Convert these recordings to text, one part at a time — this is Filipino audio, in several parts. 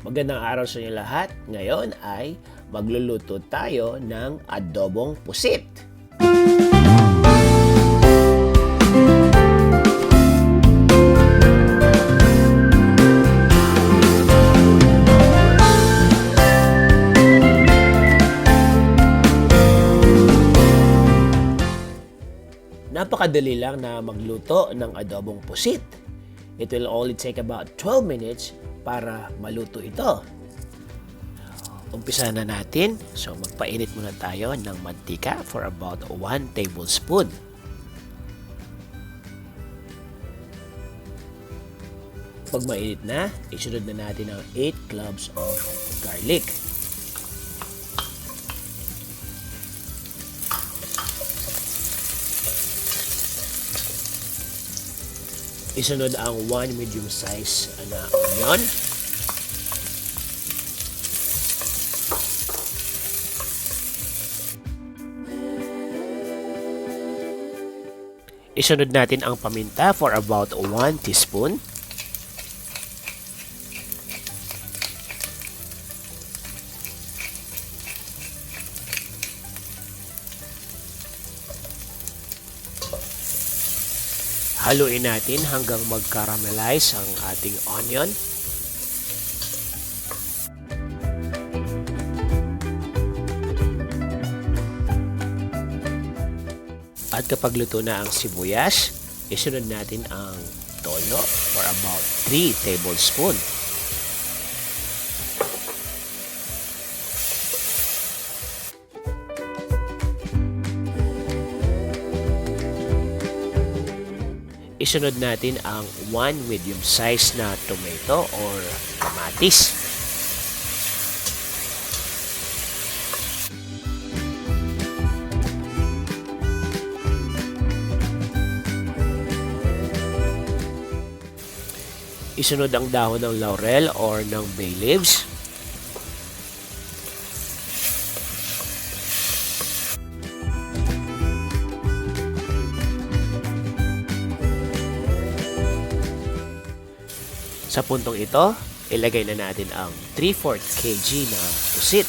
Magandang araw sa inyo lahat. Ngayon ay magluluto tayo ng adobong pusit. Napakadali lang na magluto ng adobong pusit. It will only take about 12 minutes para maluto ito. Umpisa na natin. So magpainit muna tayo ng mantika for about 1 tablespoon. Pag mainit na, isunod na natin ang 8 cloves of garlic. Isunod ang 1 medium size na onion. Isunod natin ang paminta for about 1 teaspoon. Haluin natin hanggang mag-caramelize ang ating onion. At kapag luto na ang sibuyas, isunod natin ang toyo for about 3 tablespoon. Isunod natin ang 1 medium size na tomato or kamatis. Isunod ang dahon ng laurel or ng bay leaves. Sa puntong ito, ilagay na natin ang 3/4 kg na pusit.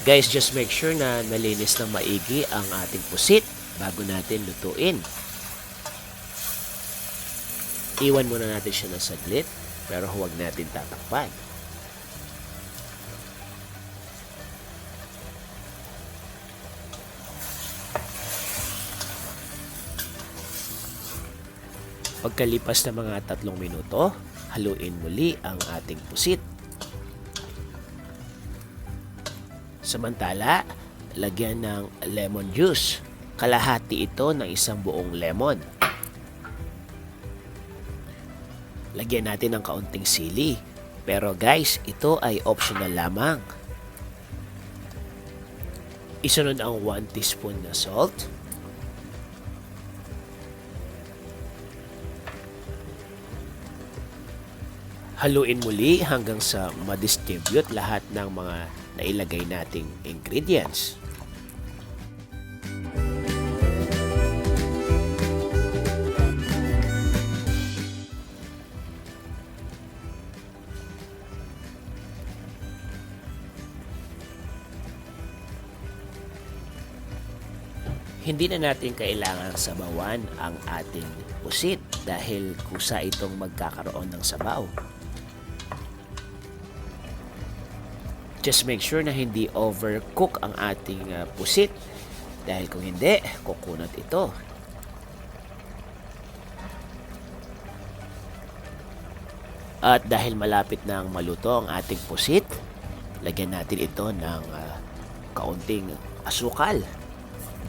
Guys, just make sure na nalinis ng maigi ang ating pusit bago natin lutuin. Iwan muna natin siya ng saglit, pero huwag natin tatakpan. Pagkalipas ng mga 3 minuto, haluin muli ang ating pusit. Samantala, lagyan ng lemon juice. Kalahati ito ng isang buong lemon. Lagyan natin ng kaunting sili. Pero guys, ito ay optional lamang. Isunod ang 1 teaspoon na salt. Haluin muli hanggang sa ma-distribute lahat ng mga nailagay nating ingredients. Hindi na natin kailangang sabawan ang ating pusit dahil kusa itong magkakaroon ng sabaw. Just make sure na hindi overcook ang ating pusit dahil kung hindi, kukunat ito. At dahil malapit na maluto ang ating pusit, lagyan natin ito ng kaunting asukal.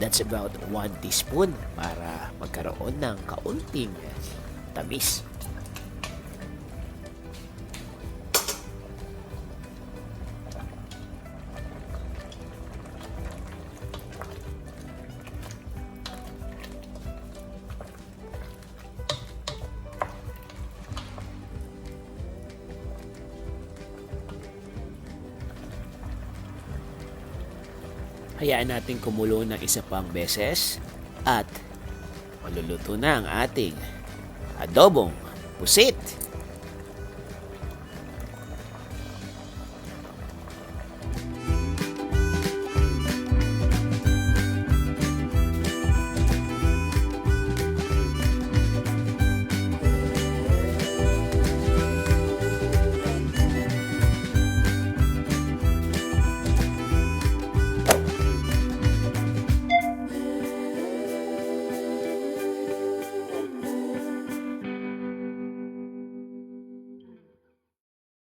That's about 1 teaspoon para magkaroon ng kaunting tamis. Hayaan natin kumulo ng isa pang beses at maluluto na ang ating adobong pusit.